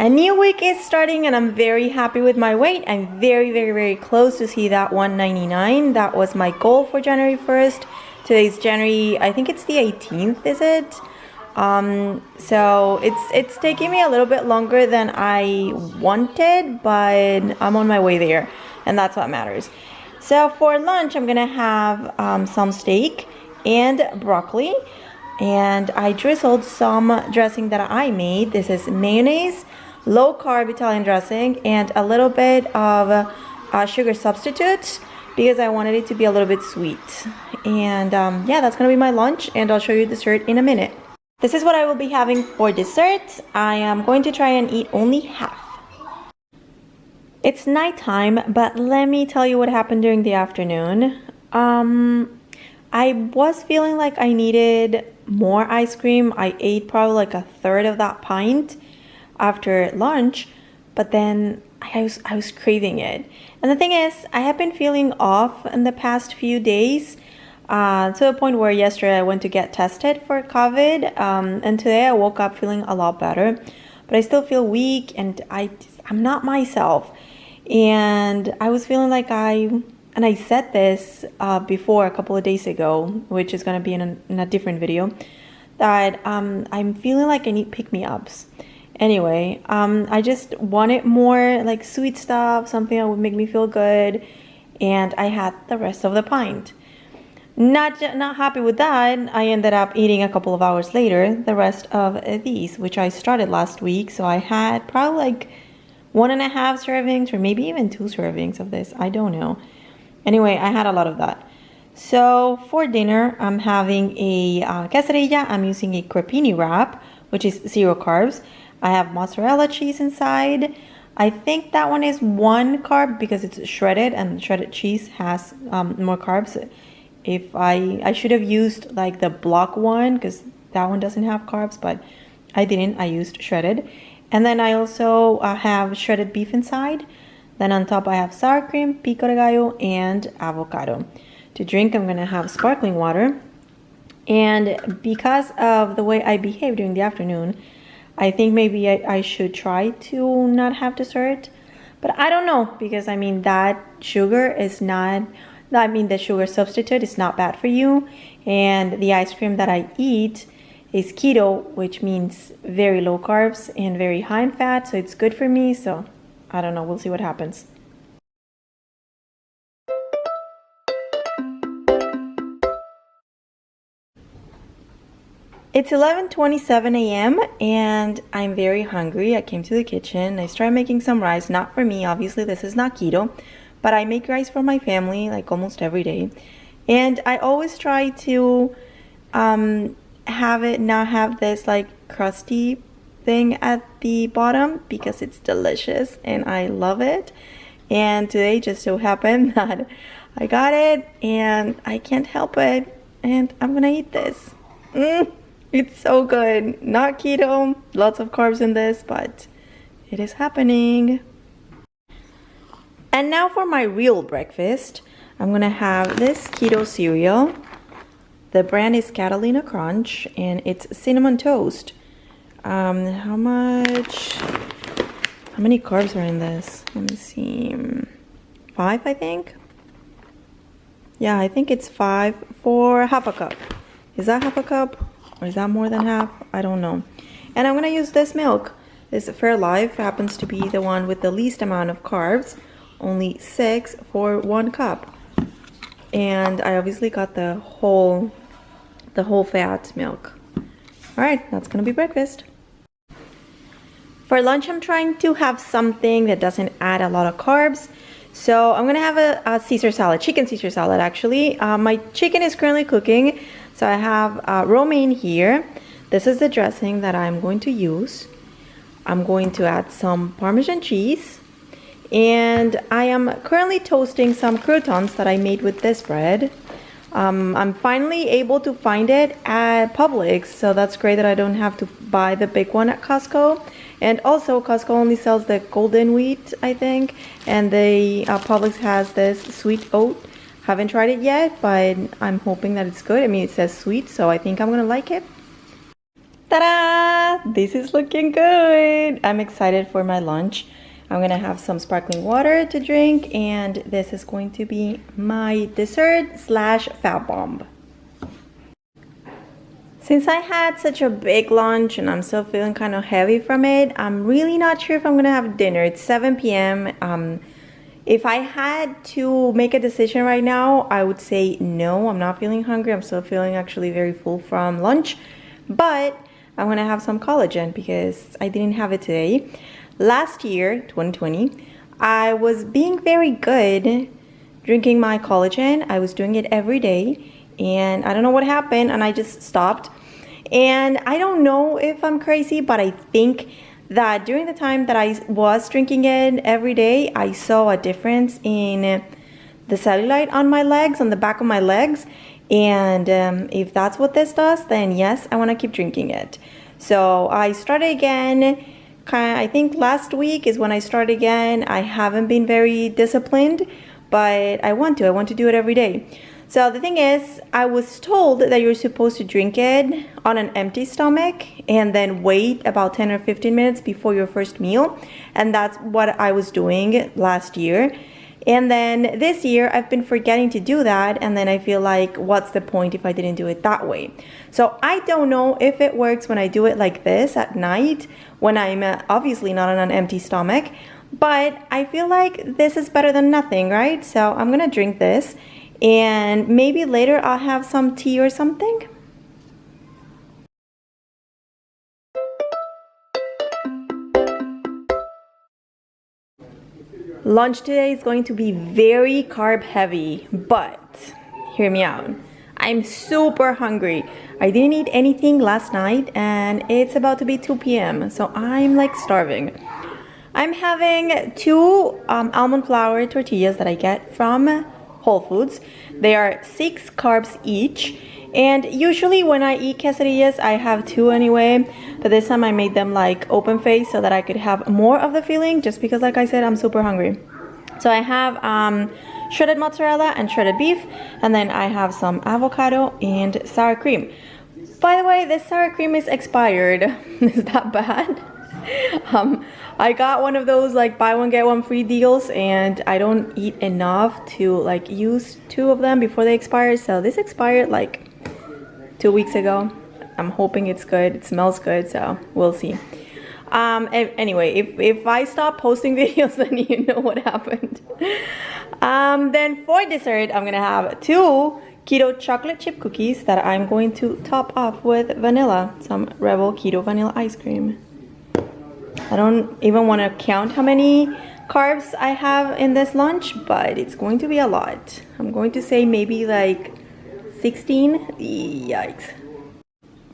A new week is starting and I'm very happy with my weight. I'm very close to see that 199. That was my goal for January 1st. Today's January, I think it's the 18th, is it? So it's taking me a little bit longer than I wanted, but I'm on my way there, and that's what matters. So for lunch, I'm gonna have some steak and broccoli, and I drizzled some dressing that I made. This is mayonnaise, low carb Italian dressing, and a little bit of sugar substitute because I wanted it to be a little bit sweet. And yeah, that's gonna be my lunch, and I'll show you dessert in a minute. This is what I will be having for dessert. I am going to try and eat only half. It's nighttime, but let me tell you what happened during the afternoon. I was feeling like I needed more ice cream. I ate probably like a third of that pint after lunch, but then I was craving it. And the thing is, I have been feeling off in the past few days. To the point where yesterday I went to get tested for COVID, and today I woke up feeling a lot better, but I still feel weak and I'm not myself. And I was feeling like I said this before a couple of days ago, which is going to be in a different video, that I'm feeling like I need pick-me-ups. Anyway, I just wanted more like sweet stuff, something that would make me feel good, and I had the rest of the pint. Not happy with that, I ended up eating a couple of hours later the rest of these, which I started last week. So I had probably like 1.5 servings or maybe even 2 servings of this. I don't know. Anyway, I had a lot of that. So for dinner, I'm having a quesadilla. I'm using a crepini wrap, which is 0 carbs. I have mozzarella cheese inside. I think that one is 1 carb because it's shredded, and shredded cheese has more carbs. If I should have used like the block one because that one doesn't have carbs, but I didn't. I used shredded. And then I also have shredded beef inside. Then on top I have sour cream, pico de gallo, and avocado. To drink, I'm gonna have sparkling water. And because of the way I behaved during the afternoon, I think maybe I should try to not have dessert. But I don't know, because I mean that sugar is not... the sugar substitute is not bad for you, and the ice cream that I eat is keto, which means very low carbs and very high in fat, so it's good for me. So I don't know, we'll see what happens. It's 11:27 a.m. and I'm very hungry. I came to the kitchen. I started making some rice, not for me, obviously this is not keto, but I make rice for my family like almost every day. And I always try to have it not have this like crusty thing at the bottom because it's delicious and I love it. And today just so happened that I got it and I can't help it, and I'm gonna eat this. It's so good. Not keto, lots of carbs in this, but it is happening. And now for my real breakfast, I'm gonna have this keto cereal. The brand is Catalina Crunch, and it's cinnamon toast. How many carbs are in this? Let me see. 5, I think. Yeah, I think it's 5 for half a cup. Is that half a cup? Or is that more than half? I don't know. And I'm gonna use this milk. This Fairlife happens to be the one with the least amount of carbs. Only 6 for 1 cup, and I obviously got the whole fat milk. All right, that's gonna be breakfast. For lunch, I'm trying to have something that doesn't add a lot of carbs, so I'm gonna have a Caesar salad, chicken Caesar salad actually. My chicken is currently cooking, so I have romaine here. This is the dressing that I'm going to use. I'm going to add some Parmesan cheese. And I am currently toasting some croutons that I made with this bread. I'm finally able to find it at Publix, so that's great that I don't have to buy the big one at Costco. And also Costco only sells the golden wheat, I think, and the Publix has this sweet oat. Haven't tried it yet, but I'm hoping that it's good. I mean, it says sweet, so I think I'm gonna like it. Ta-da! This is looking good. I'm excited for my lunch. I'm gonna have some sparkling water to drink, and this is going to be my dessert slash fat bomb. Since I had such a big lunch and I'm still feeling kind of heavy from it, I'm really not sure if I'm gonna have dinner. It's 7 p.m. If I had to make a decision right now, I would say no, I'm not feeling hungry. I'm still feeling actually very full from lunch, but I'm gonna have some collagen because I didn't have it today. Last year, 2020, I was being very good drinking my collagen. I was doing it every day, and I don't know what happened, and I just stopped. And I don't know if I'm crazy, but I think that during the time that I was drinking it every day, I saw a difference in the cellulite on my legs, on the back of my legs. And if that's what this does, then yes, I want to keep drinking it. So I started again. I think last week is when I started again. I haven't been very disciplined, but I want to do it every day. So the thing is, I was told that you're supposed to drink it on an empty stomach and then wait about 10 or 15 minutes before your first meal. And that's what I was doing last year. And then this year, I've been forgetting to do that. And then I feel like, what's the point if I didn't do it that way? So I don't know if it works when I do it like this at night, when I'm obviously not on an empty stomach. But I feel like this is better than nothing, right? So I'm gonna drink this. And maybe later I'll have some tea or something. Lunch today is going to be very carb heavy, but hear me out. I'm super hungry. I didn't eat anything last night and it's about to be 2 p.m. So I'm like starving. I'm having two almond flour tortillas that I get from Whole Foods. They are 6 carbs each, and usually when I eat quesadillas I have 2 anyway, but this time I made them like open face so that I could have more of the filling, just because like I said, I'm super hungry. So I have shredded mozzarella and shredded beef, and then I have some avocado and sour cream. By the way, this sour cream is expired. Is that bad? I got one of those like buy one get one free deals, and I don't eat enough to like use 2 of them before they expire. So this expired like 2 weeks ago. I'm hoping it's good. It smells good, so we'll see. Anyway, if I stop posting videos, then you know what happened. Then for dessert, I'm gonna have 2 keto chocolate chip cookies that I'm going to top off with vanilla, some Rebel keto vanilla ice cream. I don't even want to count how many carbs I have in this lunch, but it's going to be a lot. I'm going to say maybe like 16. Yikes.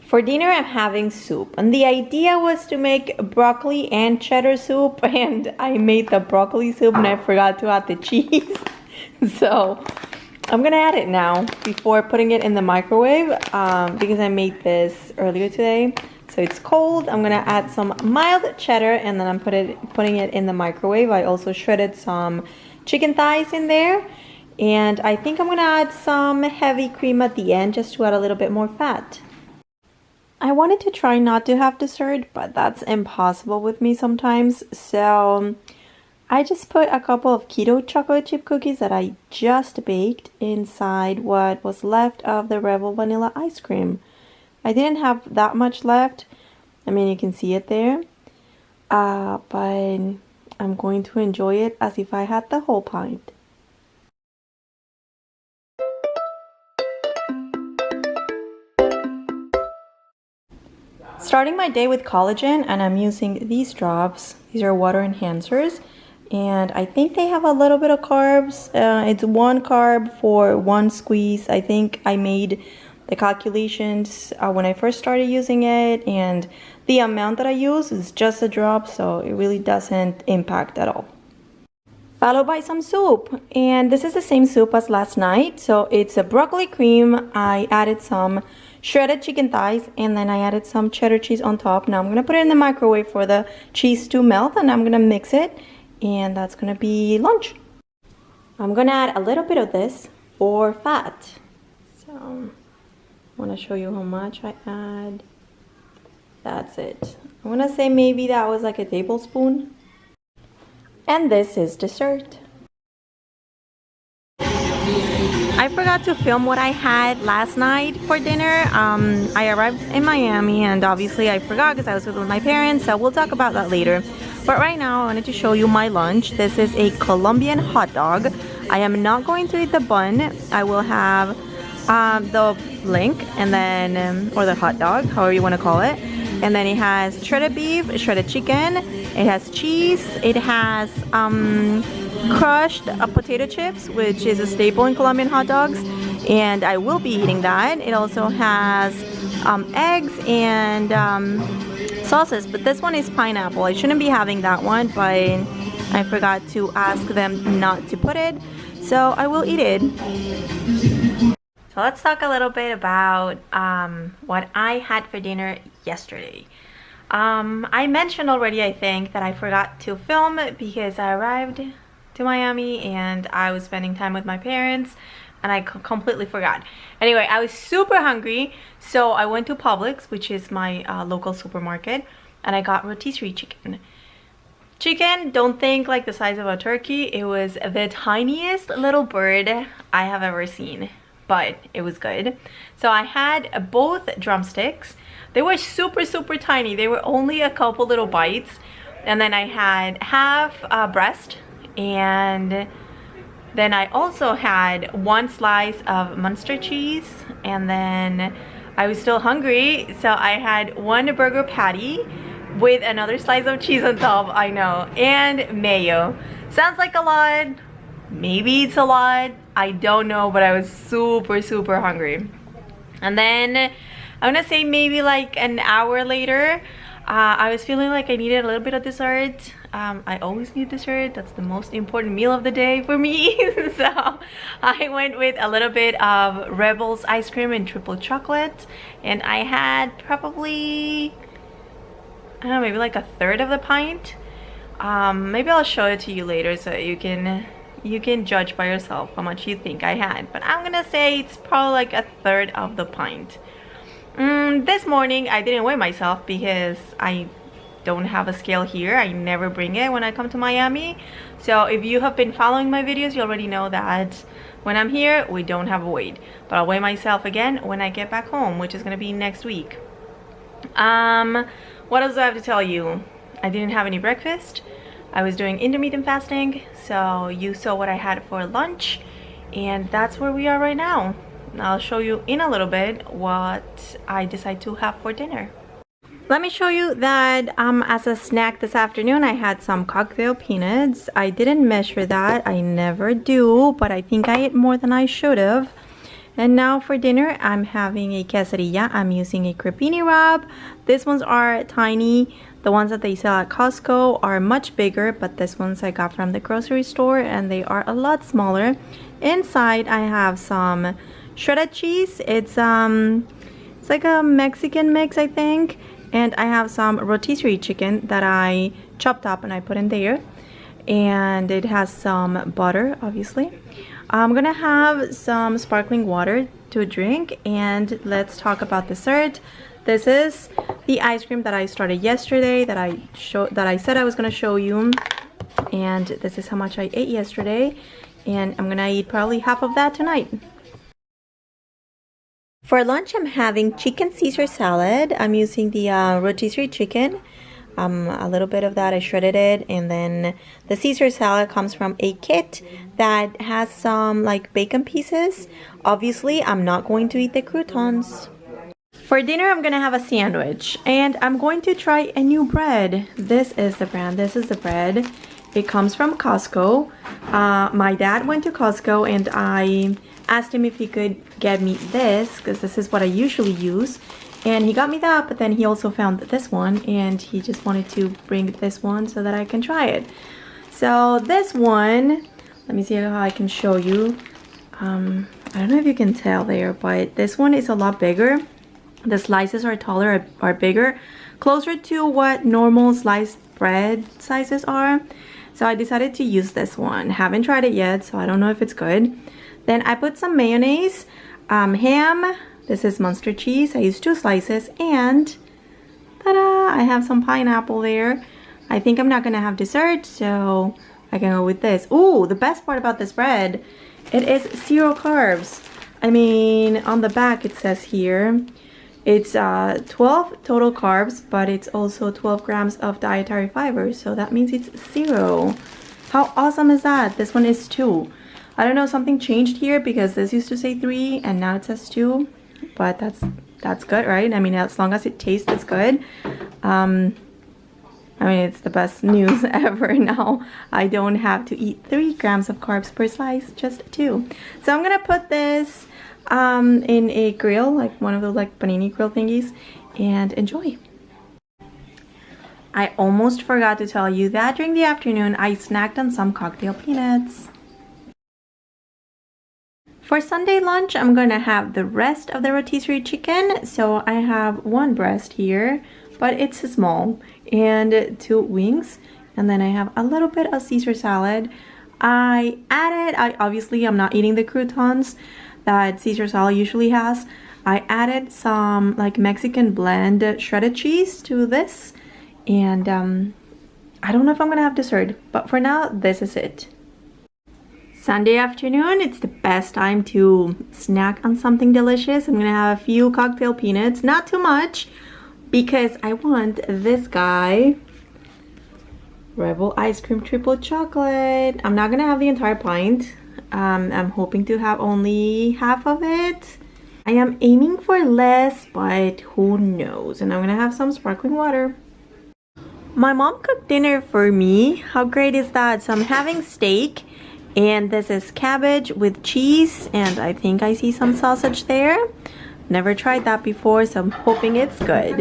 For dinner, I'm having soup, and the idea was to make broccoli and cheddar soup, and I made the broccoli soup and I forgot to add the cheese. So I'm gonna add it now before putting it in the microwave, because I made this earlier today. So it's cold. I'm gonna add some mild cheddar, and then I'm putting it in the microwave. I also shredded some chicken thighs in there, and I think I'm gonna add some heavy cream at the end just to add a little bit more fat. I wanted to try not to have dessert, but that's impossible with me sometimes. So I just put a couple of keto chocolate chip cookies that I just baked inside what was left of the Rebel vanilla ice cream. I didn't have that much left. I mean, you can see it there. But I'm going to enjoy it as if I had the whole pint. Starting my day with collagen, and I'm using these drops. These are water enhancers, and I think they have a little bit of carbs. It's 1 carb for 1 squeeze. I think I made the calculations when I first started using it, and the amount that I use is just a drop, so it really doesn't impact at all. Followed by some soup, and this is the same soup as last night. So it's a broccoli cream. I added some shredded chicken thighs, and then I added some cheddar cheese on top. Now I'm gonna put it in the microwave for the cheese to melt, and I'm gonna mix it, and that's gonna be lunch. I'm gonna add a little bit of this for fat. So I want to show you how much I add. That's it. I'm gonna say maybe that was like a tablespoon. And this is dessert. I forgot to film what I had last night for dinner. I arrived in Miami and obviously I forgot because I was with my parents, so we'll talk about that later. But right now I wanted to show you my lunch. This is a Colombian hot dog. I am not going to eat the bun. I will have the link and then, or the hot dog, however you want to call it. And then it has shredded beef, shredded chicken, it has cheese, it has crushed potato chips, which is a staple in Colombian hot dogs, and I will be eating that. It also has eggs and sauces, but this one is pineapple. I shouldn't be having that one, but I forgot to ask them not to put it, so I will eat it. So let's talk a little bit about what I had for dinner yesterday. I mentioned already, I think, that I forgot to film because I arrived to Miami and I was spending time with my parents and I completely forgot. Anyway, I was super hungry, so I went to Publix, which is my local supermarket, and I got rotisserie chicken. Chicken, don't think like the size of a turkey. It was the tiniest little bird I have ever seen, but it was good. So I had both drumsticks. They were super tiny. They were only a couple little bites. And then I had half breast, and then I also had one slice of Munster cheese, and then I was still hungry, so I had one burger patty with another slice of cheese on top, I know, and mayo. Sounds like a lot, maybe it's a lot, I don't know, but I was super hungry. And then I'm gonna say maybe like an hour later, I was feeling like I needed a little bit of dessert. I always need dessert. That's the most important meal of the day for me. So I went with a little bit of Rebel's ice cream and triple chocolate, and I had probably, I don't know, maybe like a third of the pint. Maybe I'll show it to you later so you can judge by yourself how much you think I had, but I'm gonna say it's probably like a third of the pint. This morning I didn't weigh myself because I don't have a scale here. I never bring it when I come to Miami. So if you have been following my videos, you already know that when I'm here we don't have a weight, but I'll weigh myself again when I get back home, which is gonna be next week. What else do I have to tell you? I didn't have any breakfast. I was doing intermittent fasting, so you saw what I had for lunch, and that's where we are right now. I'll show you in a little bit what I decide to have for dinner. Let me show you that as a snack this afternoon I had some cocktail peanuts. I didn't measure that, I never do, but I think I ate more than I should have. And now for dinner I'm having a quesadilla. I'm using a crepini wrap. These ones are tiny. The ones that they sell at Costco are much bigger, but this ones I got from the grocery store and they are a lot smaller. Inside I have some shredded cheese. It's like a Mexican mix, I think. And I have some rotisserie chicken that I chopped up and I put in there. And it has some butter, obviously. I'm gonna have some sparkling water to drink, and let's talk about dessert. This is the ice cream that I started yesterday that I said I was gonna show you. And this is how much I ate yesterday. And I'm gonna eat probably half of that tonight. For lunch, I'm having chicken Caesar salad. I'm using the rotisserie chicken. A little bit of that, I shredded it. And then the Caesar salad comes from a kit that has some like bacon pieces. Obviously, I'm not going to eat the croutons. For dinner, I'm gonna have a sandwich. And I'm going to try a new bread. This is the brand. This is the bread. It comes from Costco. My dad went to Costco and I asked him if he could get me this because this is what I usually use, and he got me that, but then he also found this one and he just wanted to bring this one so that I can try it. So this one, let me see how I can show you. I don't know if you can tell there, but this one is a lot bigger. The slices are taller, are bigger, closer to what normal sliced bread sizes are. So I decided to use this one. Haven't tried it yet, so I don't know if it's good. Then I put some mayonnaise, ham, this is Munster cheese, I used 2 slices, and Ta-da! I have some pineapple there. I think I'm not gonna have dessert, so I can go with this. Ooh, the best part about this bread, it is 0 carbs. I mean, on the back it says here, it's 12 total carbs, but it's also 12 grams of dietary fiber, so that means it's 0. How awesome is that? This one is 2. I don't know, something changed here because this used to say 3 and now it says 2, but that's good, right? I mean, as long as it tastes, it's good. I mean, it's the best news ever now. I don't have to eat 3 grams of carbs per slice, just 2. So I'm gonna put this in a grill, like one of those like panini grill thingies, and enjoy. I almost forgot to tell you that during the afternoon, I snacked on some cocktail peanuts. For Sunday lunch, I'm gonna have the rest of the rotisserie chicken. So I have 1 breast here, but it's small, and 2 wings, and then I have a little bit of Caesar salad. Obviously I'm not eating the croutons that Caesar salad usually has. I added some like Mexican blend shredded cheese to this, and I don't know if I'm gonna have dessert, but for now this is it. Sunday afternoon, it's the best time to snack on something delicious. I'm gonna have a few cocktail peanuts, not too much, because I want this guy, Rebel Ice Cream Triple Chocolate. I'm not gonna have the entire pint. I'm hoping to have only half of it. I am aiming for less, but who knows? And I'm gonna have some sparkling water. My mom cooked dinner for me. How great is that? So I'm having steak, and this is cabbage with cheese, and I think I see some sausage there. Never tried that before, so I'm hoping it's good.